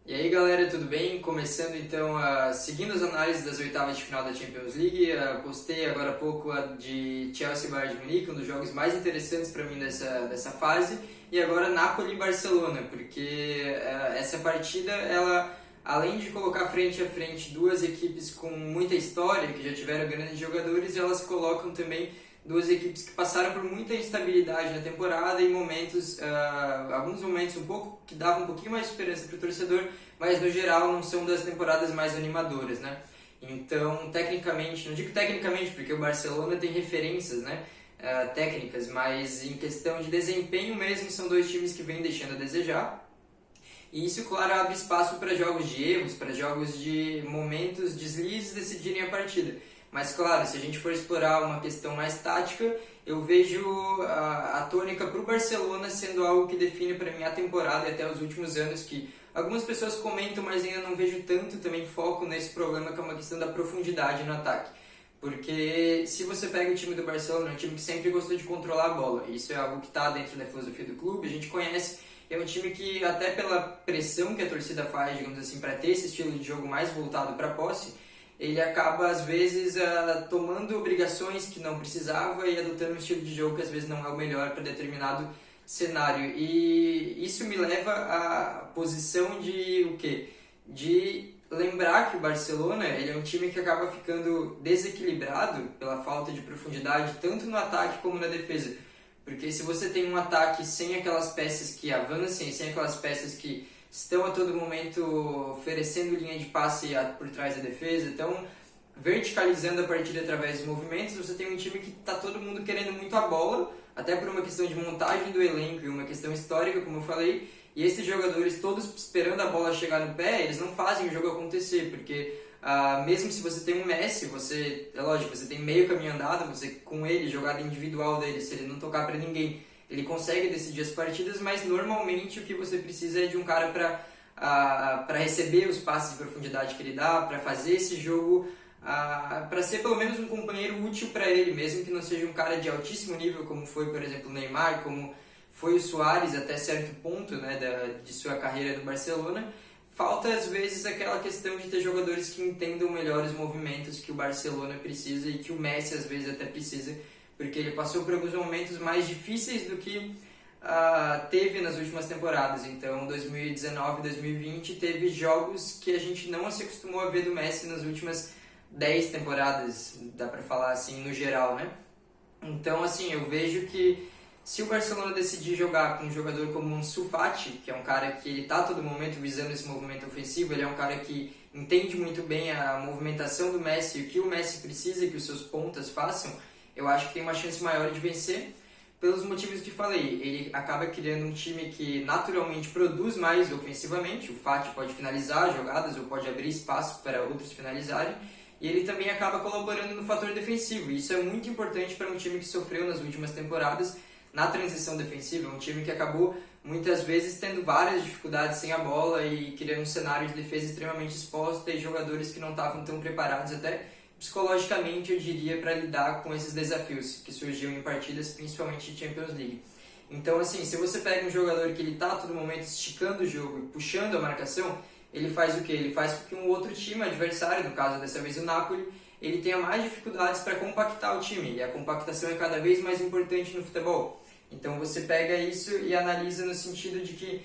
E aí galera, tudo bem? Começando então, seguindo as análises das oitavas de final da Champions League, postei agora há pouco a de Chelsea e Bayern de Munique, um dos jogos mais interessantes para mim dessa fase, e agora Napoli e Barcelona, porque essa partida, ela, além de colocar frente a frente duas equipes com muita história, que já tiveram grandes jogadores, elas colocam também duas equipes que passaram por muita instabilidade na temporada e momentos, alguns momentos um pouco que davam um pouquinho mais de esperança para o torcedor, mas no geral não são das temporadas mais animadoras, né? Então, tecnicamente, não digo tecnicamente porque o Barcelona tem referências, né, técnicas, mas em questão de desempenho mesmo são dois times que vêm deixando a desejar. E isso, claro, abre espaço para jogos de erros, para jogos de momentos deslizes decidirem a partida. Mas, claro, se a gente for explorar uma questão mais tática, eu vejo a tônica para o Barcelona sendo algo que define para mim a temporada e até os últimos anos, que algumas pessoas comentam, mas ainda não vejo tanto também foco nesse problema, que é uma questão da profundidade no ataque. Porque se você pega o time do Barcelona, é um time que sempre gostou de controlar a bola. Isso é algo que está dentro da filosofia do clube, a gente conhece. É um time que, até pela pressão que a torcida faz, digamos assim, para ter esse estilo de jogo mais voltado para a posse, ele acaba, às vezes, tomando obrigações que não precisava e adotando um estilo de jogo que, às vezes, não é o melhor para determinado cenário. E isso me leva à posição de o quê? De lembrar que o Barcelona, ele é um time que acaba ficando desequilibrado pela falta de profundidade, tanto no ataque como na defesa. Porque se você tem um ataque sem aquelas peças que avancem, sem aquelas peças que estão a todo momento oferecendo linha de passe por trás da defesa, estão verticalizando a partida através dos movimentos, você tem um time que está todo mundo querendo muito a bola, até por uma questão de montagem do elenco e uma questão histórica, como eu falei, e esses jogadores todos esperando a bola chegar no pé, eles não fazem o jogo acontecer, porque mesmo se você tem um Messi, é lógico, você tem meio caminho andado, você com ele, jogada individual dele, se ele não tocar para ninguém, ele consegue decidir as partidas, mas normalmente o que você precisa é de um cara para receber os passes de profundidade que ele dá, para fazer esse jogo, para ser pelo menos um companheiro útil para ele, mesmo que não seja um cara de altíssimo nível, como foi, por exemplo, o Neymar, como foi o Suárez até certo ponto, né, de sua carreira no Barcelona. Falta às vezes aquela questão de ter jogadores que entendam melhor os movimentos que o Barcelona precisa e que o Messi às vezes até precisa, porque ele passou por alguns momentos mais difíceis do que teve nas últimas temporadas. Então, 2019 e 2020 teve jogos que a gente não se acostumou a ver do Messi nas últimas 10 temporadas, dá pra falar assim, no geral, né? Então, assim, eu vejo que se o Barcelona decidir jogar com um jogador como um Ansu Fati, que é um cara que ele está a todo momento visando esse movimento ofensivo, ele é um cara que entende muito bem a movimentação do Messi e o que o Messi precisa que os seus pontas façam, eu acho que tem uma chance maior de vencer, pelos motivos que falei. Ele acaba criando um time que naturalmente produz mais ofensivamente, o Fati pode finalizar jogadas ou pode abrir espaço para outros finalizarem, e ele também acaba colaborando no fator defensivo. Isso é muito importante para um time que sofreu nas últimas temporadas na transição defensiva, um time que acabou muitas vezes tendo várias dificuldades sem a bola e criando um cenário de defesa extremamente exposta e jogadores que não estavam tão preparados até psicologicamente, eu diria, para lidar com esses desafios que surgiam em partidas, principalmente de Champions League. Então, assim, se você pega um jogador que ele está a todo momento esticando o jogo e puxando a marcação, ele faz o quê? Ele faz com que um outro time adversário, no caso dessa vez o Napoli, ele tenha mais dificuldades para compactar o time, e a compactação é cada vez mais importante no futebol. Então você pega isso e analisa no sentido de que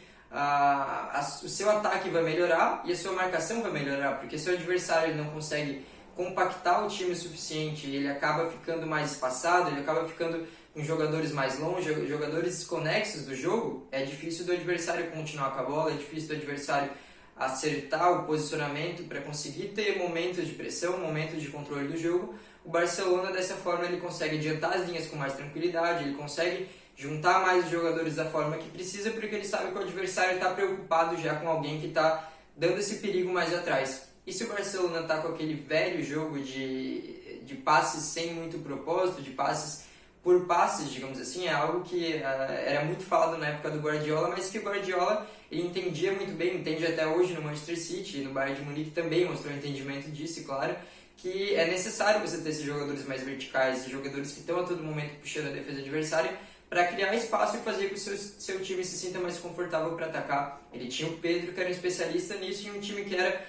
o seu ataque vai melhorar e a sua marcação vai melhorar, porque se o adversário ele não consegue compactar o time o suficiente, ele acaba ficando mais espaçado, ele acaba ficando com jogadores mais longe, jogadores desconexos do jogo, é difícil do adversário continuar com a bola, é difícil do adversário acertar o posicionamento para conseguir ter momentos de pressão, momentos de controle do jogo. O Barcelona, dessa forma, ele consegue adiantar as linhas com mais tranquilidade, ele consegue juntar mais os jogadores da forma que precisa, porque ele sabe que o adversário está preocupado já com alguém que está dando esse perigo mais atrás. E se o Barcelona está com aquele velho jogo de passes sem muito propósito, de passes por passes, digamos assim, é algo que era muito falado na época do Guardiola, mas que o Guardiola ele entendia muito bem, entende até hoje no Manchester City e no Bayern de Munique também mostrou entendimento disso, claro, que é necessário você ter esses jogadores mais verticais, esses jogadores que estão a todo momento puxando a defesa adversária, para criar espaço e fazer com que o seu time se sinta mais confortável para atacar. Ele tinha o Pedro, que era um especialista nisso, e um time que era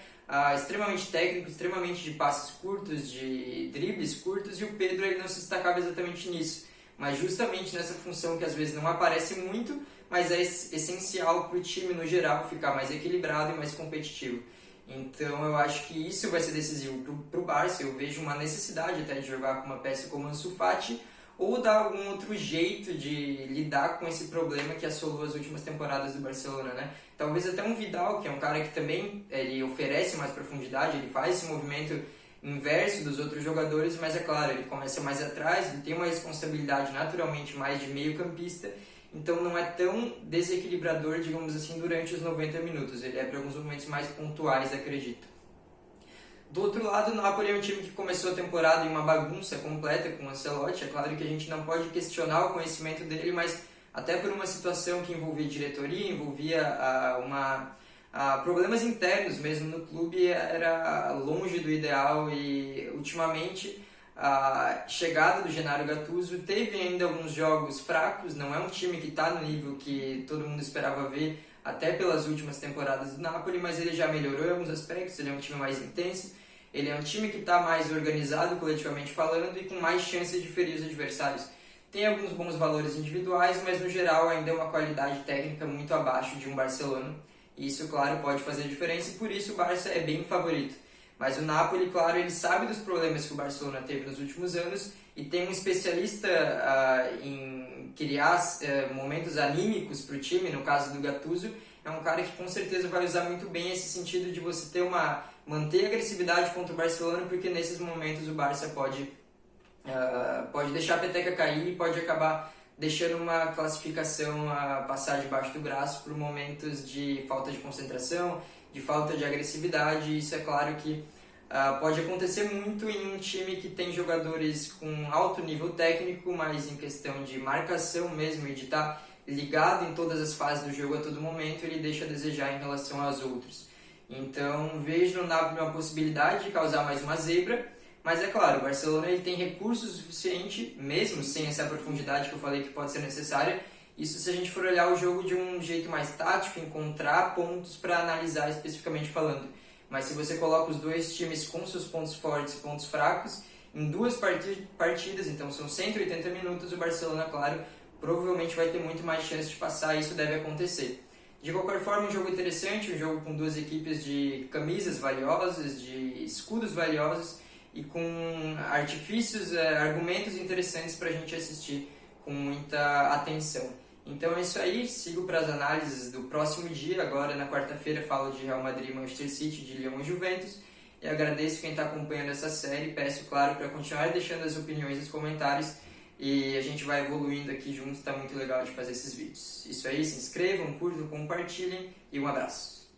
extremamente técnico, extremamente de passes curtos, de dribles curtos, e o Pedro ele não se destacava exatamente nisso, mas justamente nessa função que às vezes não aparece muito, mas é essencial para o time no geral ficar mais equilibrado e mais competitivo. Então eu acho que isso vai ser decisivo para o Barça. Eu vejo uma necessidade até de jogar com uma peça como Ansu Fati, ou dar algum outro jeito de lidar com esse problema que assolou as últimas temporadas do Barcelona, né? Talvez até um Vidal, que é um cara que também ele oferece mais profundidade, ele faz esse movimento inverso dos outros jogadores, mas é claro, ele começa mais atrás, ele tem uma responsabilidade naturalmente mais de meio campista, então não é tão desequilibrador, digamos assim, durante os 90 minutos. Ele é para alguns momentos mais pontuais, acredito. Do outro lado, o Napoli é um time que começou a temporada em uma bagunça completa com o Ancelotti. É claro que a gente não pode questionar o conhecimento dele, mas até por uma situação que envolvia diretoria, envolvia problemas internos mesmo no clube, era longe do ideal, e ultimamente a chegada do Gennaro Gattuso teve ainda alguns jogos fracos. Não é um time que está no nível que todo mundo esperava ver, até pelas últimas temporadas do Napoli, mas ele já melhorou em alguns aspectos. Ele é um time mais intenso, ele é um time que está mais organizado coletivamente falando e com mais chances de ferir os adversários. Tem alguns bons valores individuais, mas no geral ainda é uma qualidade técnica muito abaixo de um Barcelona. E isso, claro, pode fazer diferença, e por isso o Barça é bem favorito. Mas o Napoli, claro, ele sabe dos problemas que o Barcelona teve nos últimos anos, e tem um especialista em criar momentos anímicos para o time, no caso do Gattuso. É um cara que com certeza vai usar muito bem esse sentido de você manter a agressividade contra o Barcelona, porque nesses momentos o Barça pode deixar a peteca cair e pode acabar deixando uma classificação passar debaixo do braço por momentos de falta de concentração, de falta de agressividade. Isso é claro que pode acontecer muito em um time que tem jogadores com alto nível técnico, mas em questão de marcação mesmo e de estar ligado em todas as fases do jogo a todo momento, ele deixa a desejar em relação aos outros. Então vejo no Napoli uma possibilidade de causar mais uma zebra, mas é claro, o Barcelona ele tem recursos suficientes, mesmo sem essa profundidade que eu falei que pode ser necessária. Isso se a gente for olhar o jogo de um jeito mais tático, encontrar pontos para analisar especificamente falando. Mas se você coloca os dois times com seus pontos fortes e pontos fracos em duas partidas, então são 180 minutos, o Barcelona, claro, provavelmente vai ter muito mais chance de passar, e isso deve acontecer. De qualquer forma, um jogo interessante, um jogo com duas equipes de camisas valiosas, de escudos valiosos e com artifícios, argumentos interessantes para a gente assistir com muita atenção. Então é isso aí, sigo para as análises do próximo dia. Agora na quarta-feira falo de Real Madrid, Manchester City, de Lyon e Juventus. E agradeço quem está acompanhando essa série. Peço, claro, para continuar deixando as opiniões nos comentários. E a gente vai evoluindo aqui juntos, está muito legal de fazer esses vídeos. Isso aí, se inscrevam, curtam, compartilhem e um abraço.